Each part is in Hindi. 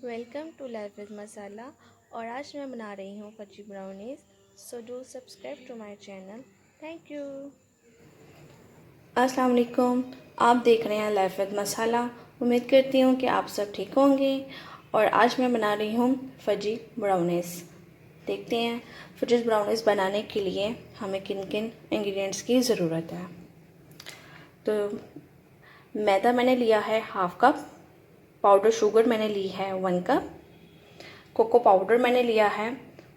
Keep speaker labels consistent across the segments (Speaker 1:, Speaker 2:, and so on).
Speaker 1: Welcome to life with masala. और आज मैं बना रही हूँ fudgy brownies. So do subscribe to my channel. Thank you. अस्सलाम वालेकुम। आप देख रहे हैं लाइफ विद मसाला। उम्मीद करती हूँ कि आप सब ठीक होंगे। और आज मैं बना रही हूँ फजी ब्राउनीज। देखते हैं फजी ब्राउनीज बनाने के लिए हमें किन किन इंग्रेडिएंट्स की ज़रूरत है। तो मैदा मैंने लिया है हाफ़ कप, पाउडर शुगर मैंने ली है 1 कप, कोको पाउडर मैंने लिया है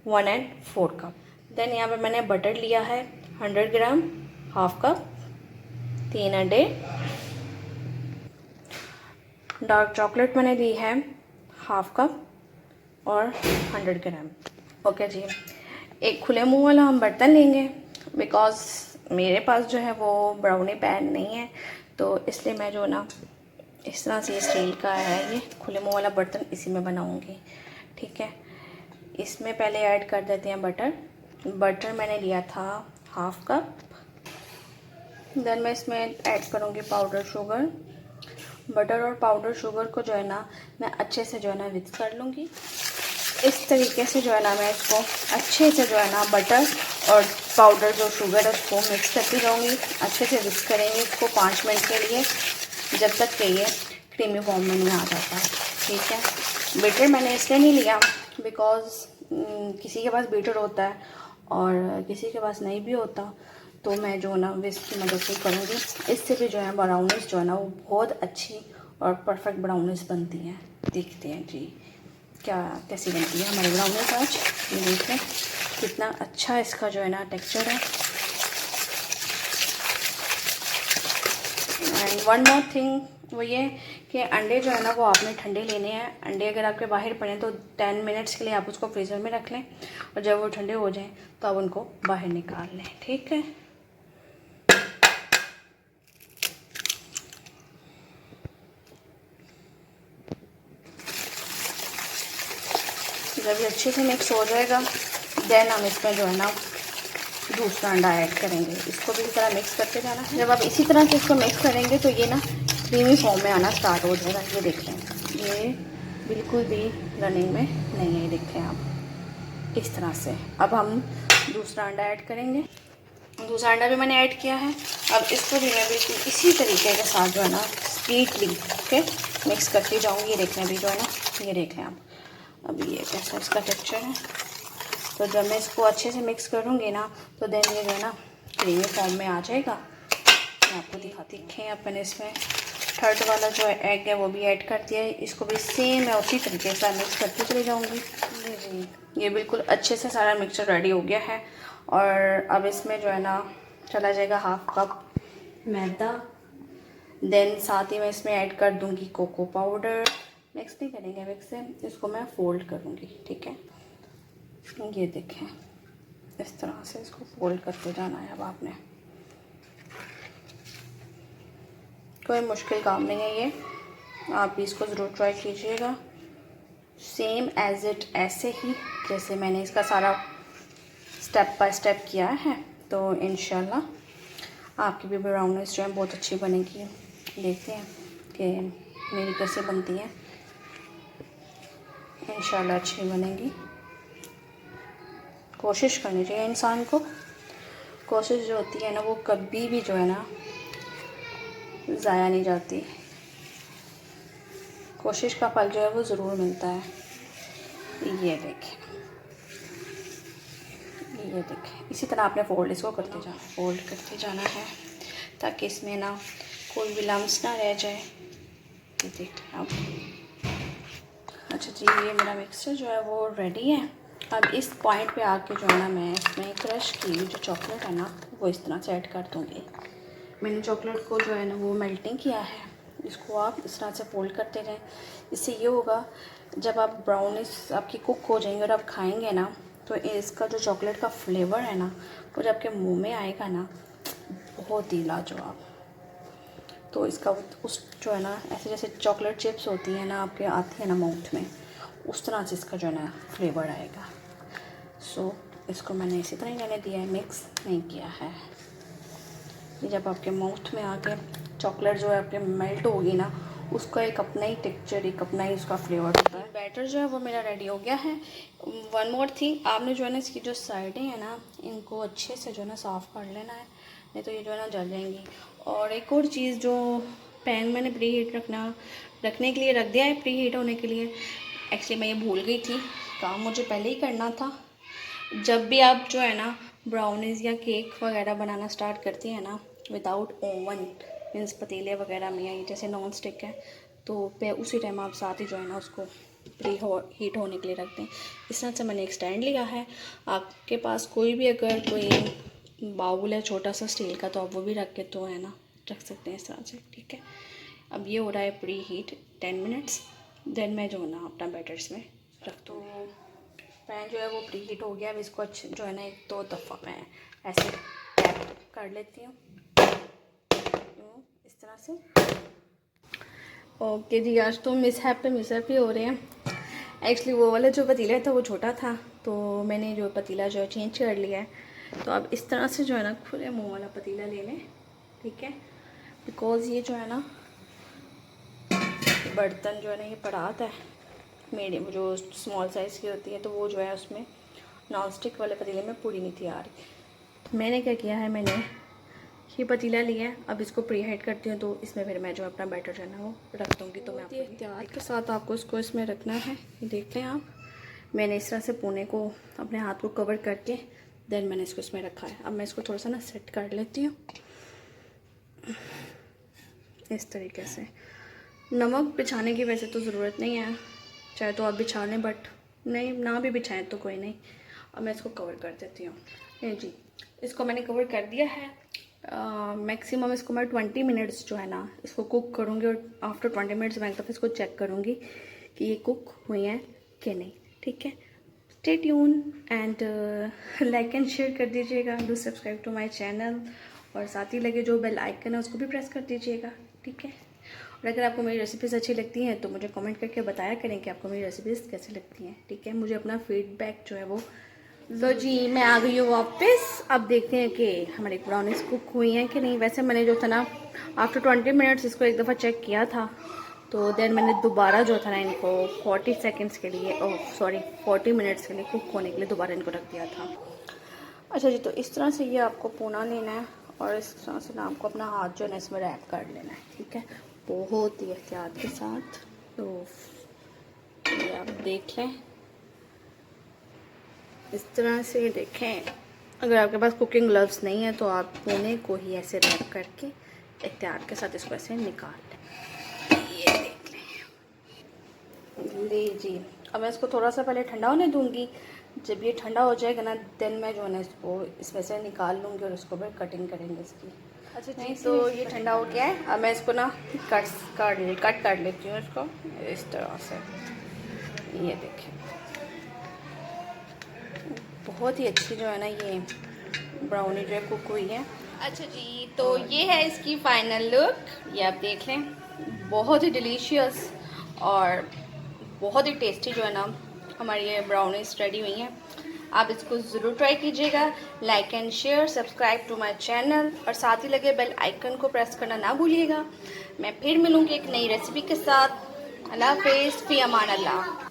Speaker 1: 1/4 कप। देन यहाँ पर मैंने बटर लिया है 100 ग्राम, हाफ कप, 3 अंडे, डार्क चॉकलेट मैंने ली है हाफ कप और 100 ग्राम। ओके जी, एक खुले मुंह वाला हम बर्तन लेंगे बिकॉज़ मेरे पास जो है वो ब्राउनी पैन नहीं है, तो इसलिए मैं जो ना इस तरह से स्टील का है ये खुले मुंह वाला बर्तन, इसी में बनाऊंगी। ठीक है, इसमें पहले ऐड कर देते हैं बटर। बटर मैंने लिया था हाफ कप। देन मैं इसमें ऐड करूँगी पाउडर शुगर। बटर और पाउडर शुगर को जो है ना मैं अच्छे से जो है ना मिक्स कर लूँगी। इस तरीके से जो है ना मैं इसको अच्छे से जो है ना बटर और पाउडर जो शुगर है उसको मिक्स करती रहूँगी। अच्छे से मिक्स करेंगे इसको 5 मिनट के लिए, जब तक कि ये क्रीमी फॉर्म में नहीं आ जाता। ठीक है, बीटर मैंने इसलिए नहीं लिया बिकॉज़ किसी के पास बीटर होता है और किसी के पास नहीं भी होता, तो मैं जो ना विस्क की मदद से करूँगी। इससे भी जो है ब्राउनीज जो है ना वो बहुत अच्छी और परफेक्ट ब्राउनीज बनती हैं। देखते हैं जी क्या कैसी बनती है हमारी ब्राउनीज आज। ये देखें कितना अच्छा इसका जो है ना टेक्सचर है। एंड वन मोर थिंग वो ये कि अंडे जो है ना वो आपने ठंडे लेने हैं। अंडे अगर आपके बाहर पड़े तो 10 मिनट्स के लिए आप उसको फ्रीज़र में रख लें और जब वो ठंडे हो जाएं तो आप उनको बाहर निकाल लें। ठीक है, जब ये अच्छे से मिक्स हो जाएगा देन हम इसमें जो है ना दूसरा अंडा ऐड करेंगे। इसको भी इस तरह मिक्स करते जाना है। जब आप इसी तरह से इसको मिक्स करेंगे तो ये ना क्रीमी फॉर्म में आना स्टार्ट हो जाएगा। ये देखें, ये बिल्कुल भी रनिंग में नहीं है। ये देखें आप इस तरह से। अब हम दूसरा अंडा ऐड करेंगे। दूसरा अंडा भी मैंने ऐड किया है। अब इसको भी मैं बिल्कुल इसी तरीके के साथ जो है ना स्पीडली ओके मिक्स करती जाऊँगी। ये देखें अभी जो है ना, ये देखें आप अभी ये कैसा इसका टेक्सचर है। तो जब मैं इसको अच्छे से मिक्स करूँगी ना तो देन ये जो है ना क्रीमी फॉर्म में आ जाएगा। मैं आपको दिखाती हैं। अब मैंने इसमें थर्ड वाला जो एग है वो भी ऐड कर दिया है। इसको भी सेम मैं उसी तरीके से मिक्स करती चली जाऊँगी। ये बिल्कुल अच्छे से सारा मिक्सचर रेडी हो गया है। और अब इसमें जो है ना चला जाएगा हाफ कप मैदा। देन साथ ही मैं इसमें ऐड कर दूँगी कोको पाउडर। मिक्स नहीं करेंगे, मिक्स से इसको मैं फोल्ड करूँगी। ठीक है, ये देखें इस तरह से इसको फोल्ड करते जाना है। अब आपने कोई मुश्किल काम नहीं है ये, आप भी इसको ज़रूर ट्राई कीजिएगा सेम एज इट, ऐसे ही जैसे मैंने इसका सारा स्टेप बाय स्टेप किया है। तो इंशाल्लाह आपकी भी ब्राउनीज जो है बहुत अच्छी बनेगी। देखते हैं कि मेरी कैसे बनती है। इंशाल्लाह अच्छी बनेगी। कोशिश करनी चाहिए इंसान को। कोशिश जो होती है ना वो कभी भी जो है ना ज़ाया नहीं जाती। कोशिश का फल जो है वो ज़रूर मिलता है। ये देखें, ये देखें इसी तरह आपने इसको करते जाना, फोल्ड करते जाना है ताकि इसमें ना कोई भी लम्स ना रह जाए। ये देखें आप। अच्छा जी, ये मेरा मिक्सचर जो है वो रेडी है। अब इस पॉइंट पे आके जो है ना मैं इसमें क्रश की जो चॉकलेट है ना वो इस तरह से ऐड कर दूँगी। मैंने चॉकलेट को जो है ना वो मेल्टिंग किया है। इसको आप इस तरह से फोल्ड करते रहें। इससे ये होगा जब आप ब्राउनीज आपकी कुक हो जाएंगे और आप खाएंगे ना तो इसका जो चॉकलेट का फ्लेवर है ना वो जब आपके मुंह में आएगा ना बहुत ही लाजवाब। तो इसका उस जो है ना ऐसे जैसे चॉकलेट चिप्स होती हैं ना आपके आती है ना माउथ में, उस तरह से इसका जो है ना फ्लेवर आएगा। सो इसको मैंने इसी तरह ही मैंने दिया है, मिक्स नहीं किया है। ये जब आपके माउथ में आके चॉकलेट जो है आपके मेल्ट होगी ना उसका एक अपना ही टेक्सचर, एक अपना ही उसका फ्लेवर होता है। बैटर जो है वो मेरा रेडी हो गया है। वन मोर थिंग, आपने जो है ना इसकी जो साइडें हैं ना इनको अच्छे से जो है ना साफ़ कर लेना है, नहीं तो ये जो है ना जल जाएंगी। और एक और चीज़, जो पैन मैंने प्री हीट रखने के लिए रख दिया है, प्री हीट होने के लिए। एक्चुअली मैं ये भूल गई थी, काम मुझे पहले ही करना था। जब भी आप जो है ना ब्राउनीज़ या केक वगैरह बनाना स्टार्ट करती हैं ना विदाउट ओवन, मीन्स पतीले वगैरह में, या ये जैसे नॉन स्टिक है, तो पे उसी टाइम आप साथ ही जो है ना उसको हीट होने के लिए रख दें। इस तरह से मैंने एक स्टैंड लिया है। आपके पास कोई भी अगर कोई बाउल है छोटा सा स्टील का, तो आप वो भी रख के तो है ना रख सकते हैं इस तरह से, ठीक है। अब ये हो रहा है प्री हीट 10 मिनट्स, देन मैं जो है ना अपना बैटर इसमें रख दूँ। पैन जो है वो प्री हीट हो गया। अब इसको अच्छे जो है ना 1-2 दफ़ा मैं ऐसे टैप कर लेती हूँ इस तरह से। ओके जी, आज तो मिसहैप पे मिसहैप ही हो रहे हैं। एक्चुअली वो वाला जो पतीला था वो छोटा था, तो मैंने जो पतीला जो है चेंज कर लिया है। तो अब इस तरह से जो है ना खुले मुँह वाला पतीला ले लें, ठीक है। बिकॉज़ ये जो है ना बर्तन जो है ना ये पड़ाता है, मीडियम जो स्मॉल साइज़ की होती है, तो वो जो है उसमें नॉन स्टिक वाले पतीले में पूरी नहीं थी आ रही। तो मैंने क्या किया है, मैंने ये पतीला लिया है। अब इसको प्री हीट करती हूँ, तो इसमें फिर मैं जो अपना बैटर जो है ना वो रख दूँगी। तो मैं आपको एहतियात के साथ आपको इसको इसमें रखना है। ये देख लें आप, मैंने इस तरह से पूने को अपने हाथ को कवर करके देन मैंने इसको इसमें रखा है। अब मैं इसको थोड़ा सा ना सेट कर लेती हूँ इस तरीके से। नमक बिछाने की वैसे तो ज़रूरत नहीं है, चाहे तो आप बिछा लें, बट नहीं ना भी बिछाएं तो कोई नहीं। अब मैं इसको कवर कर देती हूँ। ये जी, इसको मैंने कवर कर दिया है। मैक्सिमम इसको मैं 20 मिनट्स जो है ना इसको कुक करूँगी, और आफ्टर 20 मिनट्स मैं एक दफ़ा इसको चेक करूँगी कि ये कुक हुई हैं कि नहीं, ठीक है। Stay tune and like and share कर दीजिएगा, do subscribe to my channel, और साथ ही लगे जो बेल आइकन है उसको भी प्रेस कर दीजिएगा, ठीक है। और अगर आपको मेरी रेसिपीज़ अच्छी लगती हैं तो मुझे कमेंट करके बताया करें कि आपको मेरी रेसिपीज़ कैसी लगती हैं, ठीक है। मुझे अपना फीडबैक जो है वो। तो जी मैं आ गई हूँ वापस। अब देखते हैं कि हमारी ब्राउनीज कुक हुई हैं कि नहीं। वैसे मैंने जो था ना आफ्टर 20 मिनट्स इसको एक दफ़ा चेक किया था, तो देन मैंने दोबारा जो था ना इनको 40 सेकेंड्स के लिए, 40 मिनट्स के लिए कुक होने के लिए दोबारा इनको रख दिया था। अच्छा जी, तो इस तरह से ये आपको पूना लेना है, और इस तरह से ना आपको अपना हाथ जो है ना इसमें रैप कर लेना है, ठीक है, बहुत ही एहतियात के साथ। तो ये आप देख लें इस तरह से। देखें, अगर आपके पास कुकिंग ग्लव्स नहीं है तो आप पूने को ही ऐसे रैप करके एहतियात के साथ इसको ऐसे निकाल लें। ये देख लें, ले जी। अब मैं इसको थोड़ा सा पहले ठंडा होने दूंगी। जब ये ठंडा हो जाएगा ना देन मैं जो है ना इसको इसमें से निकाल लूँगी, और इसको फिर कटिंग करेंगे इसकी। अच्छा नहीं, तो ये ठंडा हो गया है। अब मैं इसको ना कट कर लेती हूँ इसको इस तरह से। ये देखें, बहुत ही अच्छी जो है ना ये ब्राउनी जो है कुक हुई है। अच्छा जी, तो ये है इसकी फाइनल लुक, ये आप देख लें। बहुत ही डिलीशियस और बहुत ही टेस्टी जो है ना हमारी ये ब्राउनीज रेडी हुई हैं। आप इसको ज़रूर ट्राई कीजिएगा। Like and share, subscribe to my channel, और साथ ही लगे बेल आइकन को प्रेस करना ना भूलिएगा। मैं फिर मिलूँगी एक नई रेसिपी के साथ। अल्लाह हाफ़िज़, फ़ी अमान अल्लाह।